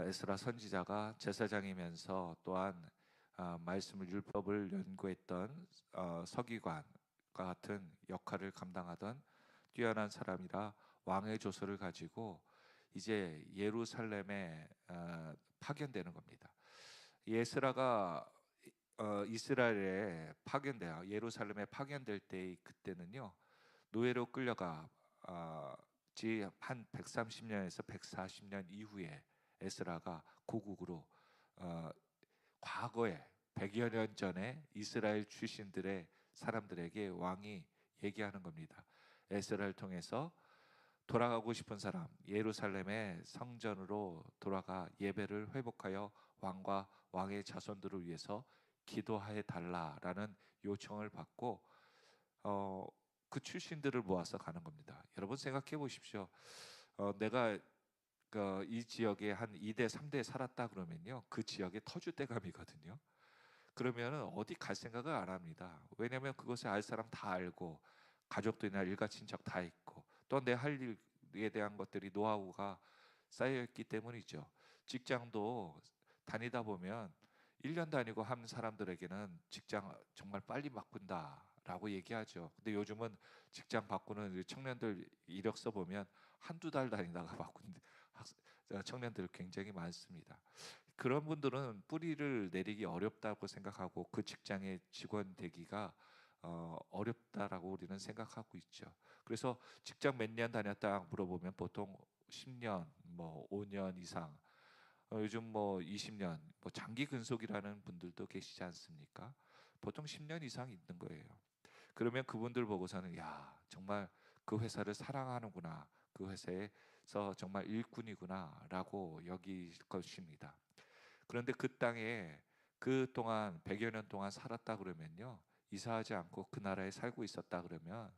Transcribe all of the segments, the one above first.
에스라 선지자가 제사장이면서 또한 말씀을 율법을 연구했던 서기관과 같은 역할을 감당하던 뛰어난 사람이라 왕의 조서를 가지고 이제 예루살렘에 파견되는 겁니다. 에스라가 이스라엘에 파견돼요. 예루살렘에 파견될 때 그때는요 노예로 끌려가 한 130년에서 140년 이후에 에스라가 고국으로 과거에 100여 년 전에 이스라엘 출신들의 사람들에게 왕이 얘기하는 겁니다. 에스라를 통해서 돌아가고 싶은 사람, 예루살렘의 성전으로 돌아가 예배를 회복하여 왕과 왕의 자손들을 위해서 기도해 달라라는 요청을 받고 그 출신들을 모아서 가는 겁니다. 여러분 생각해 보십시오. 내가 이 지역에 한 2대, 3대 살았다 그러면요, 그 지역의 터줏대감이거든요. 그러면은 어디 갈 생각을 안 합니다. 왜냐하면 그것을 알 사람 다 알고 가족들이나 일가 친척 다 있고 또 내 할 일에 대한 것들이 노하우가 쌓여 있기 때문이죠. 직장도 다니다 보면 1년 다니고 한 사람들에게는 직장 정말 빨리 바꾼다라고 얘기하죠. 근데 요즘은 직장 바꾸는 청년들 이력서 보면 한두 달 다니다가 바꾼 청년들 굉장히 많습니다. 그런 분들은 뿌리를 내리기 어렵다고 생각하고 그 직장의 직원 되기가 어렵다라고 우리는 생각하고 있죠. 그래서 직장 몇 년 다녔다 물어보면 보통 10년, 뭐 5년 이상, 요즘 뭐 20년, 뭐 장기 근속이라는 분들도 계시지 않습니까? 보통 10년 이상 있는 거예요. 그러면 그분들 보고서는 야, 정말 그 회사를 사랑하는구나. 그 회사에서 정말 일꾼이구나라고 여길 것입니다. 그런데 그 땅에 그 동안 100여 년 동안 살았다 그러면요, 이사하지 않고 그 나라에 살고 있었다 그러면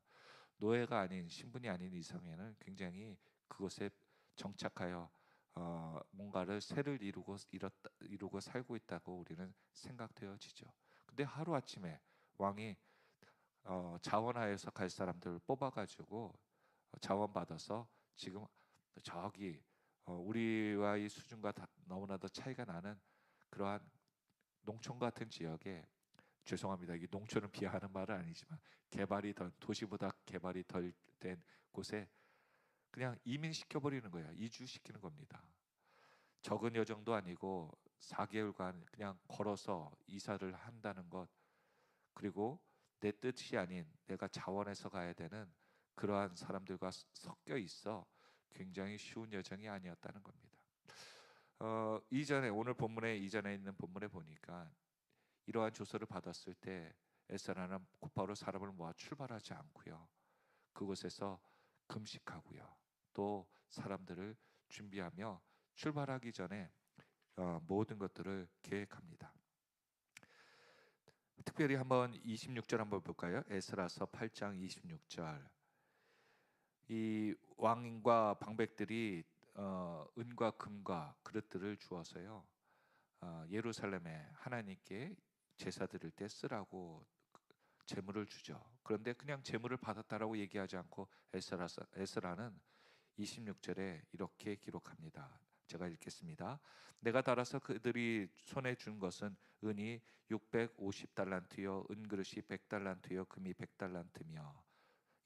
노예가 아닌 신분이 아닌 이상에는 굉장히 그곳에 정착하여 뭔가를 새를 이루고 살고 있다고 우리는 생각되어지죠. 근데 하루 아침에 왕이 자원하에서 갈 사람들을 뽑아가지고 자원 받아서 지금 저기 우리와의 수준과 너무나도 차이가 나는 그러한 농촌 같은 지역에, 죄송합니다. 이게 농촌을 비하하는 말은 아니지만 개발이 덜, 도시보다 개발이 덜 된 곳에 그냥 이민시켜 버리는 거예요. 이주시키는 겁니다. 적은 여정도 아니고 4개월간 그냥 걸어서 이사를 한다는 것, 그리고 내 뜻이 아닌 내가 자원해서 가야 되는 그러한 사람들과 섞여 있어 굉장히 쉬운 여정이 아니었다는 겁니다. 이전에 오늘 본문에 이전에 있는 본문에 보니까 이러한 조서를 받았을 때 에스라는 곧바로 사람을 모아 출발하지 않고요, 그곳에서 금식하고요, 또 사람들을 준비하며 출발하기 전에 모든 것들을 계획합니다. 특별히 한번 26절 한번 볼까요? 에스라서 8장 26절. 이 왕과 방백들이 은과 금과 그릇들을 주어서요, 예루살렘에 하나님께 제사 드릴 때 쓰라고 제물을 주죠. 그런데 그냥 제물을 받았다라고 얘기하지 않고 에스라는 26절에 이렇게 기록합니다. 제가 읽겠습니다. 내가 달아서 그들이 손에 준 것은 은이 650달란트요 은그릇이 100달란트요 금이 100달란트며,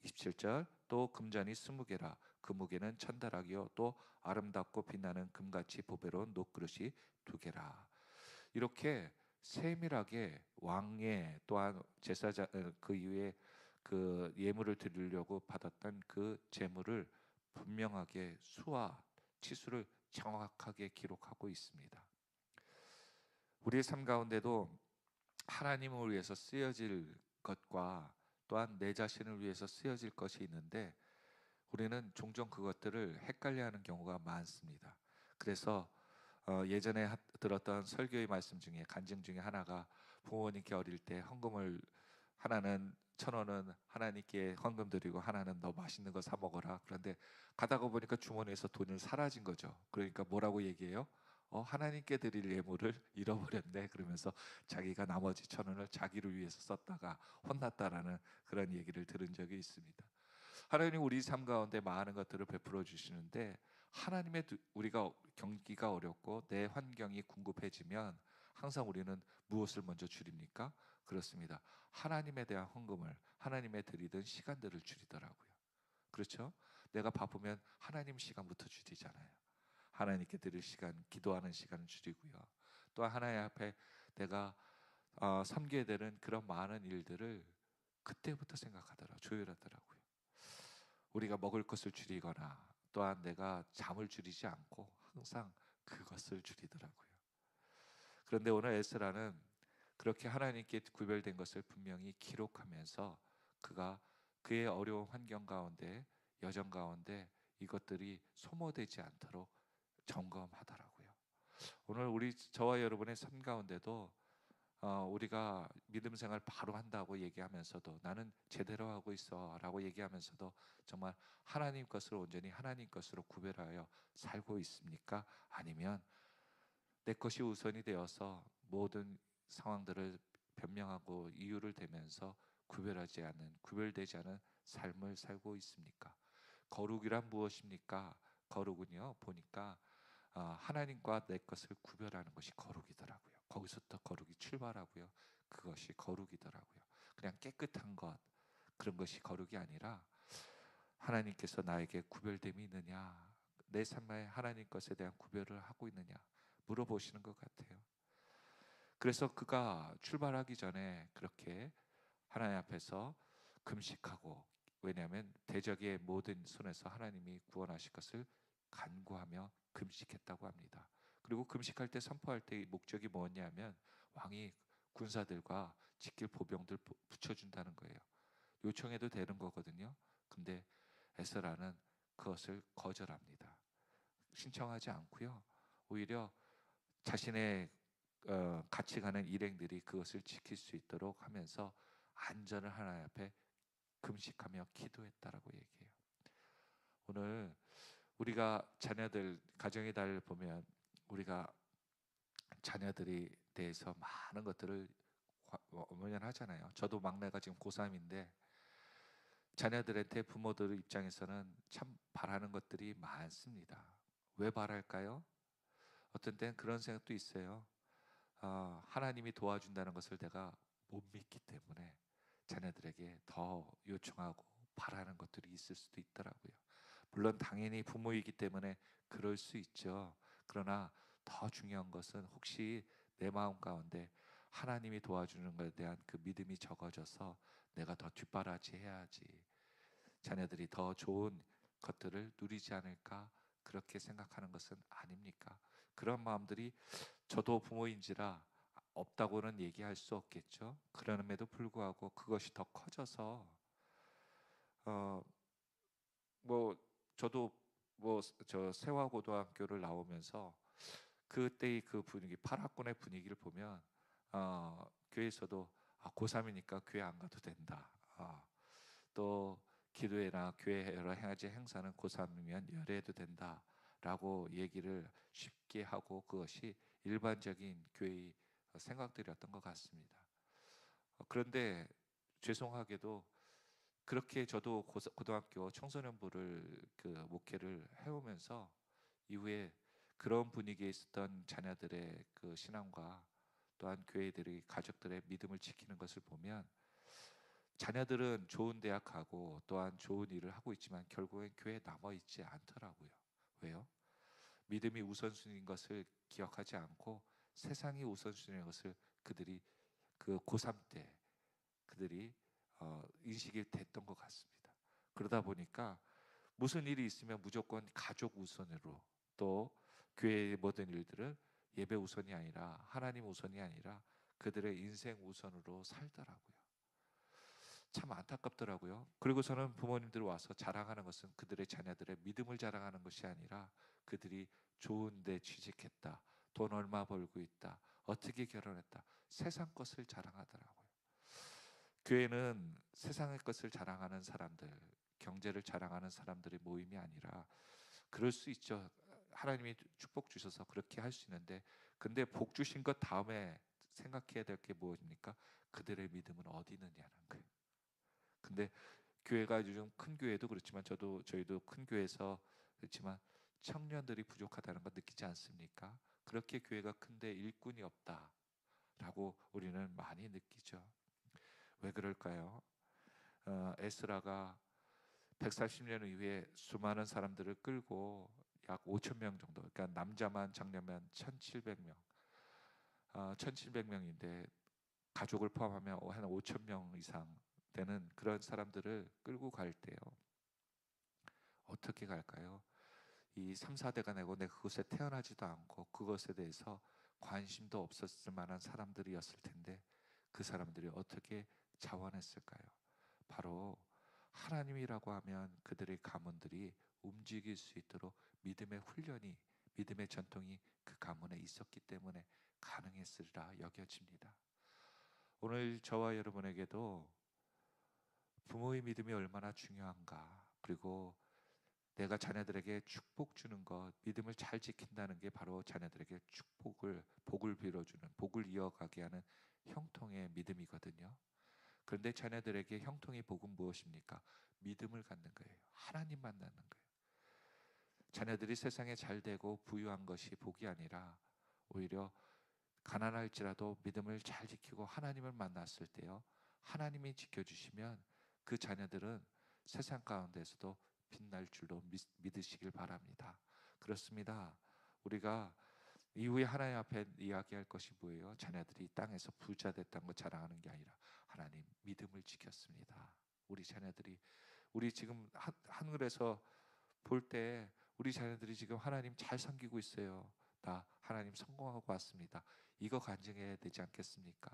27절, 또 금잔이 20개라 그 무게는 1000다락이요 또 아름답고 빛나는 금같이 보배로운 녹그릇이 2개라. 이렇게 세밀하게 왕의 또한 제사장 그 이후에 그 예물을 드리려고 받았던 그 제물을 분명하게 수와 치수를 정확하게 기록하고 있습니다. 우리의 삶 가운데도 하나님을 위해서 쓰여질 것과 또한 내 자신을 위해서 쓰여질 것이 있는데 우리는 종종 그것들을 헷갈려하는 경우가 많습니다. 그래서 예전에 들었던 설교의 말씀 중에 간증 중에 하나가, 부모님께 어릴 때 헌금을, 하나는 1,000원은 하나님께 헌금 드리고 하나는 너 맛있는 거 사 먹어라. 그런데 가다가 보니까 주머니에서 돈이 사라진 거죠. 그러니까 뭐라고 얘기해요? 하나님께 드릴 예물을 잃어버렸네. 그러면서 자기가 나머지 1,000원을 자기를 위해서 썼다가 혼났다라는 그런 얘기를 들은 적이 있습니다. 하나님 우리 삶 가운데 많은 것들을 베풀어 주시는데 우리가 경기가 어렵고 내 환경이 궁급해지면 항상 우리는 무엇을 먼저 줄입니까? 그렇습니다. 하나님에 대한 헌금을, 하나님에 드리던 시간들을 줄이더라고요. 그렇죠? 내가 바쁘면 하나님 시간부터 줄이잖아요. 하나님께 드릴 시간, 기도하는 시간을 줄이고요. 또 하나님 앞에 내가 섬겨야 되는 그런 많은 일들을 그때부터 조율하더라고요. 우리가 먹을 것을 줄이거나 또한 내가 잠을 줄이지 않고 항상 그것을 줄이더라고요. 그런데 오늘 에스라는 그렇게 하나님께 구별된 것을 분명히 기록하면서 그가 그의 어려운 환경 가운데, 여정 가운데 이것들이 소모되지 않도록 점검하더라고요. 오늘 저와 여러분의 삶 가운데도 우리가 믿음 생활 바로 한다고 얘기하면서도 나는 제대로 하고 있어라고 얘기하면서도 정말 하나님 것을 온전히 하나님 것으로 구별하여 살고 있습니까? 아니면 내 것이 우선이 되어서 모든 상황들을 변명하고 이유를 대면서 구별되지 않은 삶을 살고 있습니까? 거룩이란 무엇입니까? 거룩은요, 보니까 하나님과 내 것을 구별하는 것이 거룩이더라고요. 거기서부터 거룩이 출발하고요. 그것이 거룩이더라고요. 그냥 깨끗한 것, 그런 것이 거룩이 아니라 하나님께서 나에게 구별됨이 있느냐, 내 삶에 하나님 것에 대한 구별을 하고 있느냐 물어보시는 것 같아요. 그래서 그가 출발하기 전에 그렇게 하나님 앞에서 금식하고, 왜냐하면 대적의 모든 손에서 하나님이 구원하실 것을 간구하며 금식했다고 합니다. 그리고 금식할 때, 선포할 때의 목적이 뭐냐면 왕이 군사들과 지킬 보병들 붙여준다는 거예요. 요청해도 되는 거거든요. 근데 에스라는 그것을 거절합니다. 신청하지 않고요. 오히려 자신의 같이 가는 일행들이 그것을 지킬 수 있도록 하면서 안전을 하나님 앞에 금식하며 기도했다라고 얘기해요. 오늘 우리가 자녀들, 가정의 달 보면 우리가 자녀들이 대해서 많은 것들을 하잖아요. 저도 막내가 지금 고3인데 자녀들한테 부모들 입장에서는 참 바라는 것들이 많습니다. 왜 바랄까요? 어떤 때는 그런 생각도 있어요. 하나님이 도와준다는 것을 내가 못 믿기 때문에 자녀들에게 더 요청하고 바라는 것들이 있을 수도 있더라고요. 물론 당연히 부모이기 때문에 그럴 수 있죠. 그러나 더 중요한 것은 혹시 내 마음 가운데 하나님이 도와주는 것에 대한 그 믿음이 적어져서 내가 더 뒷바라지 해야지, 자녀들이 더 좋은 것들을 누리지 않을까, 그렇게 생각하는 것은 아닙니까? 그런 마음들이, 저도 부모인지라 없다고는 얘기할 수 없겠죠. 그럼에도 불구하고 그것이 더 커져서 어 뭐 저도 저 세화고등학교를 나오면서 그때의 그 분위기, 8학군의 분위기를 보면 교회에서도 고3이니까 교회 안 가도 된다. 또 기도회나 교회 여러 가지 행사는 고3이면 열애해도 된다라고 얘기를 쉽게 하고, 그것이 일반적인 교회의 생각들이었던 것 같습니다. 그런데 죄송하게도 그렇게 저도 고등학교 청소년부를 목회를 해오면서 이후에 그런 분위기에 있었던 자녀들의 그 신앙과 또한 교회들의 가족들의 믿음을 지키는 것을 보면 자녀들은 좋은 대학 가고 또한 좋은 일을 하고 있지만 결국엔 교회에 남아 있지 않더라고요. 왜요? 믿음이 우선순위인 것을 기억하지 않고 세상이 우선순위인 것을 그들이 그 고3 때 그들이 인식이 됐던 것 같습니다. 그러다 보니까 무슨 일이 있으면 무조건 가족 우선으로, 또 교회의 모든 일들은 예배 우선이 아니라 하나님 우선이 아니라 그들의 인생 우선으로 살더라고요. 참 안타깝더라고요. 그리고 저는 부모님들 와서 자랑하는 것은 그들의 자녀들의 믿음을 자랑하는 것이 아니라 그들이 좋은 데 취직했다, 돈 얼마 벌고 있다, 어떻게 결혼했다, 세상 것을 자랑하더라고요. 교회는 세상의 것을 자랑하는 사람들, 경제를 자랑하는 사람들의 모임이 아니라, 그럴 수 있죠. 하나님이 축복 주셔서 그렇게 할 수 있는데, 근데 복 주신 것 다음에 생각해야 될 게 무엇입니까? 그들의 믿음은 어디 있느냐는 거예요. 근데 교회가 요즘 큰 교회도 그렇지만 저희도 큰 교회에서 그렇지만 청년들이 부족하다는 거 느끼지 않습니까? 그렇게 교회가 큰데 일꾼이 없다라고 우리는 많이 느끼죠. 왜 그럴까요? 에스라가 140년 이후에 수많은 사람들을 끌고 약 5천 명 정도, 그러니까 남자만 장려면 1,700명, 1,700명인데 가족을 포함하면 한 5천 명 이상 되는 그런 사람들을 끌고 갈 때요. 어떻게 갈까요? 이 3, 4대가 내고 내 그곳에 태어나지도 않고 그것에 대해서 관심도 없었을 만한 사람들이었을 텐데 그 사람들이 어떻게 자원했을까요? 바로 하나님이라고 하면 그들의 가문들이 움직일 수 있도록 믿음의 훈련이, 믿음의 전통이 그 가문에 있었기 때문에 가능했으리라 여겨집니다. 오늘 저와 여러분에게도 부모의 믿음이 얼마나 중요한가, 그리고 내가 자녀들에게 축복 주는 것, 믿음을 잘 지킨다는 게 바로 자녀들에게 복을 빌어주는, 복을 이어가게 하는 형통의 믿음이거든요. 그런데 자녀들에게 형통의 복은 무엇입니까? 믿음을 갖는 거예요. 하나님 만나는 거예요. 자녀들이 세상에 잘 되고 부유한 것이 복이 아니라 오히려 가난할지라도 믿음을 잘 지키고 하나님을 만났을 때요, 하나님이 지켜주시면 그 자녀들은 세상 가운데서도 빛날 줄로 믿으시길 바랍니다. 그렇습니다. 우리가 이후에 하나님 앞에 이야기할 것이 뭐예요? 자녀들이 땅에서 부자 됐다는 것 자랑하는 게 아니라 하나님 믿음을 지켰습니다. 우리 자녀들이, 우리 지금 하늘에서 볼 때 우리 자녀들이 지금 하나님 잘 섬기고 있어요. 나 하나님 성공하고 왔습니다. 이거 간증해야 되지 않겠습니까?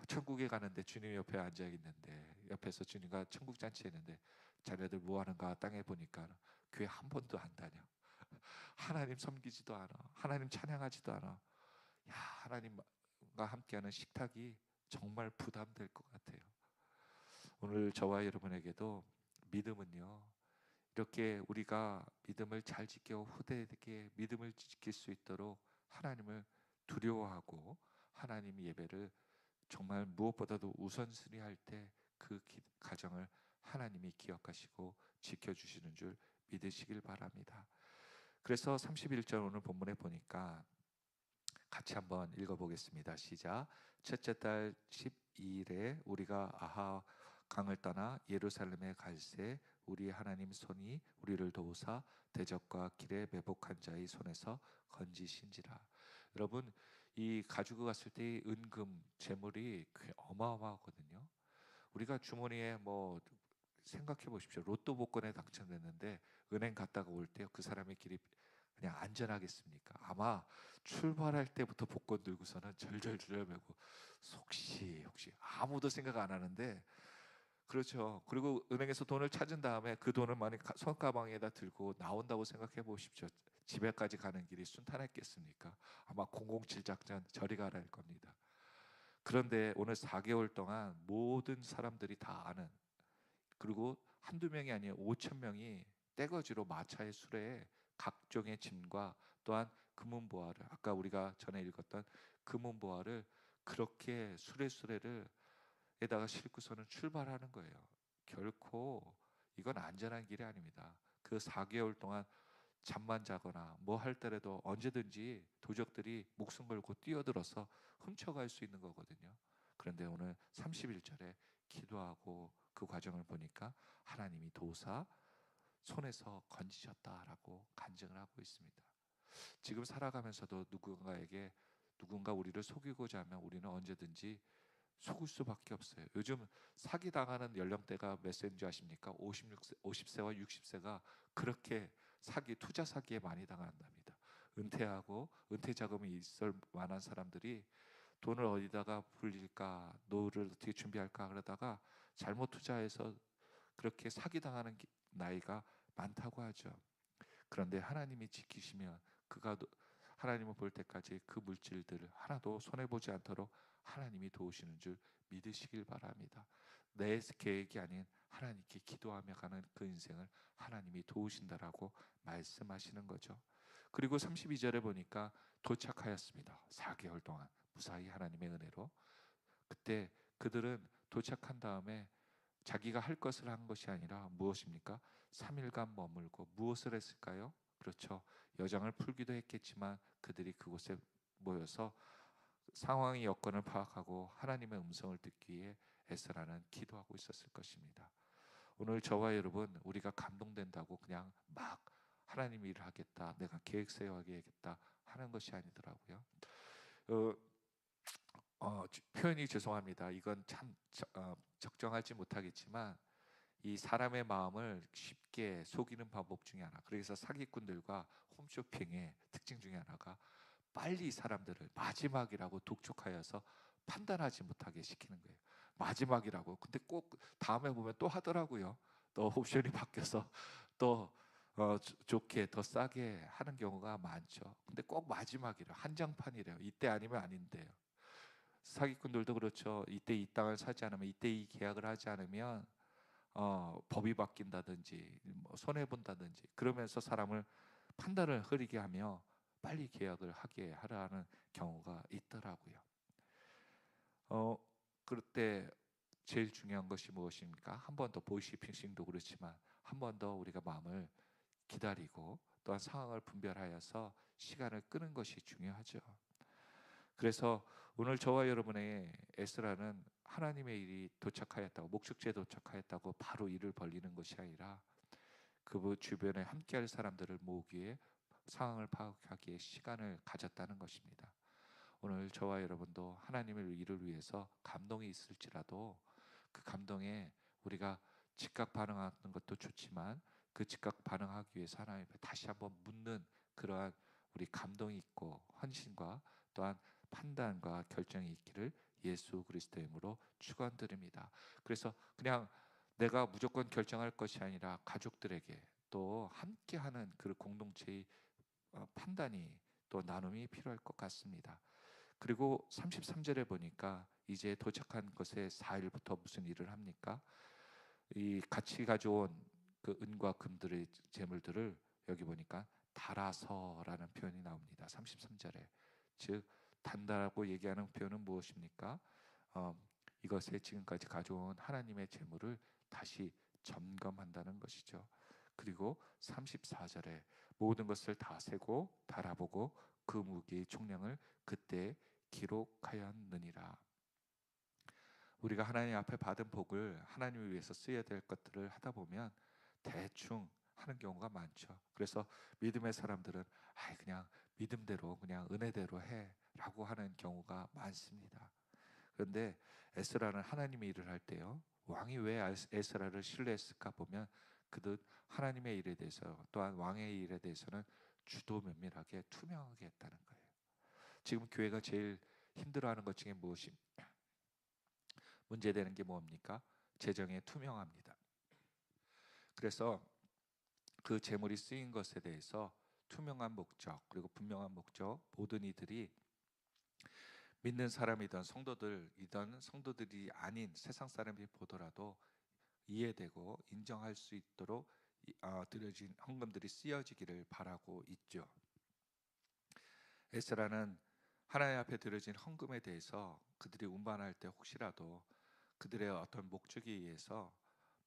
천국에 가는데 주님 옆에 앉아 있는데, 옆에서 주님과 천국 잔치 했는데 자녀들 뭐 하는가 땅에 보니까 교회 한 번도 안 다녀. 하나님 섬기지도 않아. 하나님 찬양하지도 않아. 야, 하나님과 함께하는 식탁이 정말 부담될 것 같아요. 오늘 저와 여러분에게도 믿음은요, 이렇게 우리가 믿음을 잘 지켜 후대에게 믿음을 지킬 수 있도록 하나님을 두려워하고 하나님 예배를 정말 무엇보다도 우선순위 할 때 그 가정을 하나님이 기억하시고 지켜주시는 줄 믿으시길 바랍니다. 그래서 31절 오늘 본문에 보니까 같이 한번 읽어보겠습니다. 시작. 첫째 달 12일에 우리가 아하 강을 떠나 예루살렘에 갈새 우리 하나님 손이 우리를 도우사 대적과 길에 매복한 자의 손에서 건지신지라. 여러분, 이 가지고 갔을 때의 은금 재물이 어마어마하거든요. 우리가 주머니에 뭐 생각해 보십시오. 로또 복권에 당첨됐는데 은행 갔다가 올 때 그 사람의 길이 그냥 안전하겠습니까? 아마 출발할 때부터 복권 들고서는 절절절 매고 혹시 아무도 생각 안 하는데, 그렇죠. 그리고 은행에서 돈을 찾은 다음에 그 돈을 많이 손가방에다 들고 나온다고 생각해 보십시오. 집에까지 가는 길이 순탄했겠습니까? 아마 007 작전 저리 가라 할 겁니다. 그런데 오늘 4개월 동안 모든 사람들이 다 아는, 그리고 한두 명이 아니에요. 5천 명이 떼거지로 마차의 수레에 각종의 짐과 또한 금은보화를, 아까 우리가 전에 읽었던 금은보화를 그렇게 수레수레를 에다가 싣고서는 출발하는 거예요. 결코 이건 안전한 길이 아닙니다. 그 4개월 동안 잠만 자거나 뭐 할 때라도 언제든지 도적들이 목숨 걸고 뛰어들어서 훔쳐갈 수 있는 거거든요. 그런데 오늘 31절에 기도하고 그 과정을 보니까 하나님이 도우사 손에서 건지셨다라고 간증을 하고 있습니다. 지금 살아가면서도 누군가 우리를 속이고자 하면 우리는 언제든지 속을 수밖에 없어요. 요즘 사기 당하는 연령대가 몇 세인 줄 아십니까? 50세와 60세가 그렇게 투자 사기에 많이 당한답니다. 은퇴하고 은퇴 자금이 있을 만한 사람들이 돈을 어디다가 불릴까, 노후를 어떻게 준비할까 그러다가 잘못 투자해서 그렇게 사기 당하는 나이가 많다고 하죠. 그런데 하나님이 지키시면 하나님을 볼 때까지 그 물질들을 하나도 손해 보지 않도록 하나님이 도우시는 줄 믿으시길 바랍니다. 내 계획이 아닌 하나님께 기도하며 가는 그 인생을 하나님이 도우신다라고 말씀하시는 거죠. 그리고 32절에 보니까 도착하였습니다. 4개월 동안 무사히 하나님의 은혜로. 그때 그들은 도착한 다음에 자기가 할 것을 한 것이 아니라 무엇입니까? 3일간 머물고 무엇을 했을까요? 그렇죠. 여장을 풀기도 했겠지만 그들이 그곳에 모여서 상황의 여건을 파악하고 하나님의 음성을 듣기 위해 에스라는 기도하고 있었을 것입니다. 오늘 저와 여러분, 우리가 감동된다고 그냥 막 하나님 일을 하겠다, 내가 계획 세워야겠다 하는 것이 아니더라고요. 어, 표현이 죄송합니다. 이건 참 적정하지 못하겠지만 이 사람의 마음을 쉽게 속이는 방법 중에 하나. 그래서 사기꾼들과 홈쇼핑의 특징 중에 하나가 빨리 사람들을 마지막이라고 독촉하여서 판단하지 못하게 시키는 거예요. 마지막이라고. 근데 꼭 다음에 보면 또 하더라고요. 또 옵션이 바뀌어서 또 좋게 더 싸게 하는 경우가 많죠. 근데 꼭 마지막이래요. 한정판이래요. 이때 아니면 아닌데요. 사기꾼들도 그렇죠. 이때 이 땅을 사지 않으면, 이때 이 계약을 하지 않으면 법이 바뀐다든지 뭐 손해 본다든지 그러면서 사람을 판단을 흐리게 하며 빨리 계약을 하게 하라는 경우가 있더라고요. 그럴 때 제일 중요한 것이 무엇입니까? 한 번 더 보이시피싱도 그렇지만 한 번 더 우리가 마음을 기다리고 또한 상황을 분별하여서 시간을 끄는 것이 중요하죠. 그래서 오늘 저와 여러분의 에스라는 하나님의 일이 도착하였다고, 목적지에 도착하였다고 바로 일을 벌리는 것이 아니라 그 주변에 함께할 사람들을 모으기에, 상황을 파악하기에 시간을 가졌다는 것입니다. 오늘 저와 여러분도 하나님의 일을 위해서 감동이 있을지라도 그 감동에 우리가 즉각 반응하는 것도 좋지만 그 즉각 반응하기 위해서 하나님 앞에 다시 한번 묻는 그러한 우리 감동이 있고 헌신과 또한 판단과 결정이 있기를 예수 그리스도의 이름으로 축원드립니다. 그래서 그냥 내가 무조건 결정할 것이 아니라 가족들에게 또 함께하는 그 공동체의 판단이 또 나눔이 필요할 것 같습니다. 그리고 33절에 보니까 이제 도착한 것에 4일부터 무슨 일을 합니까? 이 같이 가져온 그 은과 금들의 재물들을 여기 보니까 달아서라는 표현이 나옵니다. 33절에. 즉 단다라고 얘기하는 표현은 무엇입니까? 이것에 지금까지 가져온 하나님의 재물을 다시 점검한다는 것이죠. 그리고 34절에 모든 것을 다 세고 달아보고 그 무게의 총량을 그때 기록하였느니라. 우리가 하나님 앞에 받은 복을 하나님을 위해서 쓰여야 될 것들을 하다 보면 대충 하는 경우가 많죠. 그래서 믿음의 사람들은 그냥 믿음대로 그냥 은혜대로 해라고 하는 경우가 많습니다. 그런데 에스라는 하나님의 일을 할 때요, 왕이 왜 에스라를 신뢰했을까 보면 그들 하나님의 일에 대해서 또한 왕의 일에 대해서는 주도 면밀하게 투명하게 했다는 거예요. 지금 교회가 제일 힘들어하는 것 중에 무엇이 문제되는 게 뭡니까? 재정에 투명합니다. 그래서 그 재물이 쓰인 것에 대해서 투명한 목적 그리고 분명한 목적, 모든 이들이 믿는 사람이든 성도들이든 성도들이 아닌 세상 사람이 보더라도 이해되고 인정할 수 있도록 드려진 헌금들이 쓰여지기를 바라고 있죠. 에스라는 하나님 앞에 드려진 헌금에 대해서 그들이 운반할 때 혹시라도 그들의 어떤 목적에 의해서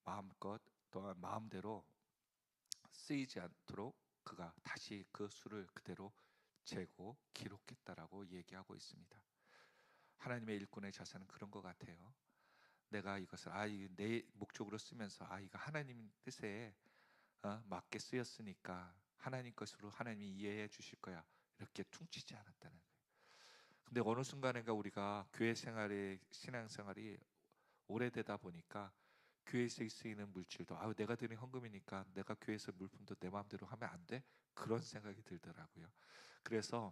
마음껏 또한 마음대로 쓰이지 않도록 그가 다시 그 수를 그대로 재고 기록했다라고 얘기하고 있습니다. 하나님의 일꾼의 자세는 그런 것 같아요. 내가 이것을 이거 내 목적으로 쓰면서 이거 하나님 뜻에 맞게 쓰였으니까 하나님 것으로 하나님이 이해해 주실 거야, 이렇게 퉁치지 않았다는 거예요. 근데 어느 순간인가 우리가 교회 생활이, 신앙 생활이 오래되다 보니까 교회에서 쓰이는 물질도 내가 드린 헌금이니까 내가 교회에서 물품도 내 마음대로 하면 안 돼? 그런 생각이 들더라고요. 그래서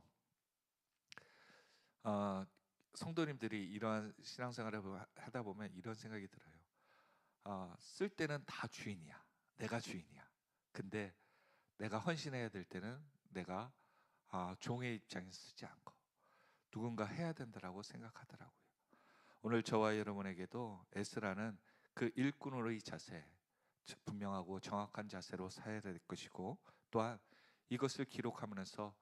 성도님들이 이러한 신앙생활을 하다 보면 이런 생각이 들어요. 쓸 때는 다 주인이야. 내가 주인이야. 근데 내가 헌신해야 될 때는 내가 종의 입장에서 쓰지 않고 누군가 해야 된다라고 생각하더라고요. 오늘 저와 여러분에게도 에스라는 그 일꾼으로의 자세, 분명하고 정확한 자세로 사야 될 것이고, 또한 이것을 기록하면서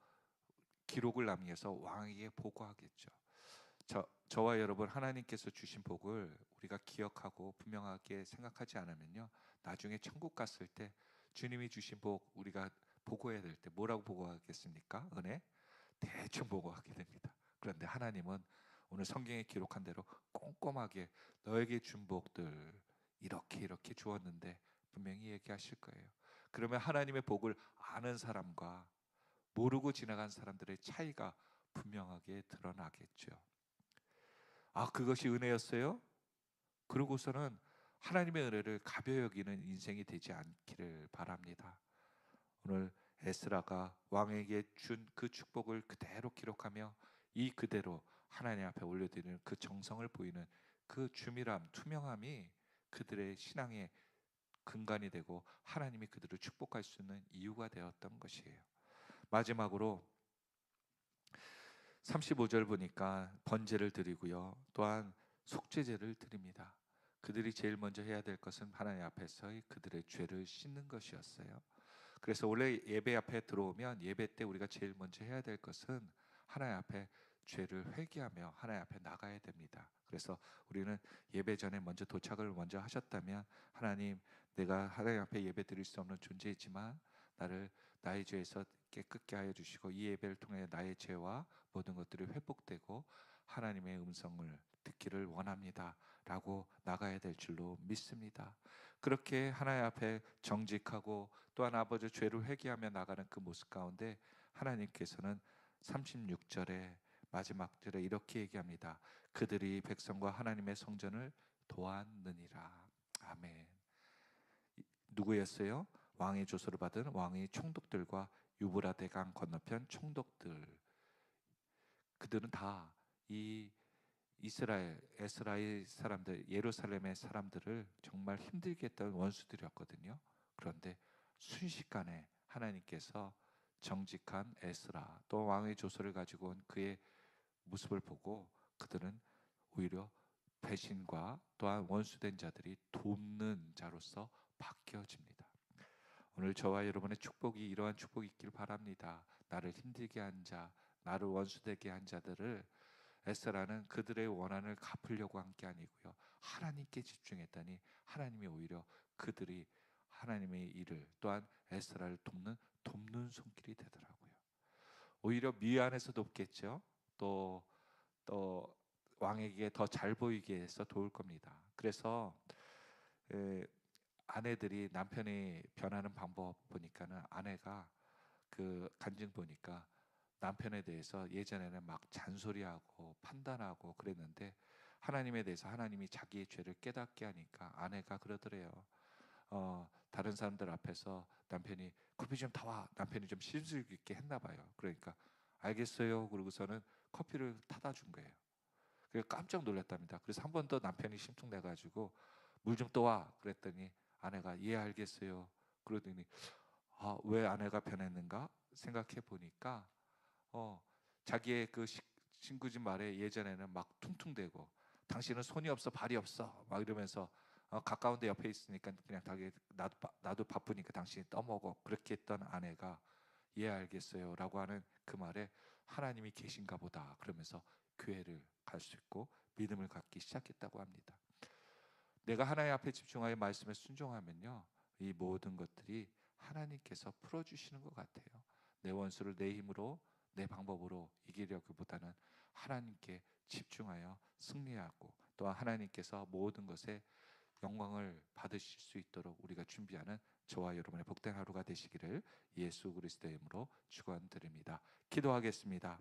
기록을 남겨서 왕에게 보고하겠죠. 저와 여러분, 하나님께서 주신 복을 우리가 기억하고 분명하게 생각하지 않으면요, 나중에 천국 갔을 때 주님이 주신 복 우리가 보고해야 될 때 뭐라고 보고하겠습니까? 은혜? 대충 보고하게 됩니다. 그런데 하나님은 오늘 성경에 기록한 대로 꼼꼼하게 너에게 준 복들 이렇게 주었는데 분명히 얘기하실 거예요. 그러면 하나님의 복을 아는 사람과 모르고 지나간 사람들의 차이가 분명하게 드러나겠죠. 아, 그것이 은혜였어요? 그러고서는 하나님의 은혜를 가벼이 여기는 인생이 되지 않기를 바랍니다. 오늘 에스라가 왕에게 준 그 축복을 그대로 기록하며 이 그대로 하나님 앞에 올려드리는 그 정성을 보이는 그 주밀함, 투명함이 그들의 신앙의 근간이 되고 하나님이 그들을 축복할 수 있는 이유가 되었던 것이에요. 마지막으로 35절 보니까 번제를 드리고요, 또한 속죄제를 드립니다. 그들이 제일 먼저 해야 될 것은 하나님 앞에서의 그들의 죄를 씻는 것이었어요. 그래서 원래 예배 앞에 들어오면 예배 때 우리가 제일 먼저 해야 될 것은 하나님 앞에 죄를 회개하며 하나님 앞에 나가야 됩니다. 그래서 우리는 예배 전에 먼저 도착을 먼저 하셨다면, 하나님, 내가 하나님 앞에 예배 드릴 수 없는 존재이지만 나를 나의 죄에서 깨끗게 하여 주시고 이 예배를 통해 나의 죄와 모든 것들이 회복되고 하나님의 음성을 듣기를 원합니다 라고 나가야 될 줄로 믿습니다. 그렇게 하나님 앞에 정직하고 또한 아버지 죄를 회개하며 나가는 그 모습 가운데 하나님께서는 36절에 마지막 절에 이렇게 얘기합니다. 그들이 백성과 하나님의 성전을 도왔느니라. 아멘. 누구였어요? 왕의 조서를 받은 왕의 총독들과 유브라 대강 건너편 총독들. 그들은 다 이 이스라엘, 에스라엘 사람들, 예루살렘의 사람들을 정말 힘들게 했던 원수들이었거든요. 그런데 순식간에 하나님께서 정직한 에스라, 또 왕의 조서를 가지고 온 그의 모습을 보고 그들은 오히려 배신과 또한 원수된 자들이 돕는 자로서 바뀌어집니다. 오늘 저와 여러분의 축복이 이러한 축복이 있길 바랍니다. 나를 힘들게 한 자, 나를 원수되게 한 자들을 에스라는 그들의 원한을 갚으려고 한 게 아니고요, 하나님께 집중했더니 하나님이 오히려 그들이 하나님의 일을 또한 에스라를 돕는 손길이 되더라고요. 오히려 미안해서 돕겠죠. 또 왕에게 더 잘 보이게 해서 도울 겁니다. 그래서 아내들이 남편이 변하는 방법 보니까는, 아내가 그 간증 보니까 남편에 대해서 예전에는 막 잔소리하고 판단하고 그랬는데 하나님에 대해서 하나님이 자기의 죄를 깨닫게 하니까 아내가 그러더래요. 다른 사람들 앞에서 남편이 커피 좀 타와, 남편이 좀 실수 있게 했나 봐요. 그러니까 알겠어요 그러고서는 커피를 타다 준 거예요. 그래서 깜짝 놀랐답니다. 그래서 한 번 더 남편이 심통내가지고 물 좀 떠와 그랬더니 아내가 예 알겠어요 그러더니, 왜 아내가 변했는가 생각해 보니까 자기의 그 친구 집 말에 예전에는 막 퉁퉁대고 당신은 손이 없어 발이 없어 막 이러면서 가까운데 옆에 있으니까 그냥 나도 바쁘니까 당신이 떠먹어 그렇게 했던 아내가 예 알겠어요 라고 하는 그 말에 하나님이 계신가 보다 그러면서 교회를 갈 수 있고 믿음을 갖기 시작했다고 합니다. 내가 하나님 앞에 집중하여 말씀에 순종하면요, 이 모든 것들이 하나님께서 풀어주시는 것 같아요. 내 원수를 내 힘으로 내 방법으로 이기려기보다는 하나님께 집중하여 승리하고 또한 하나님께서 모든 것에 영광을 받으실 수 있도록 우리가 준비하는 저와 여러분의 복된 하루가 되시기를 예수 그리스도의 이름으로 축원드립니다. 기도하겠습니다.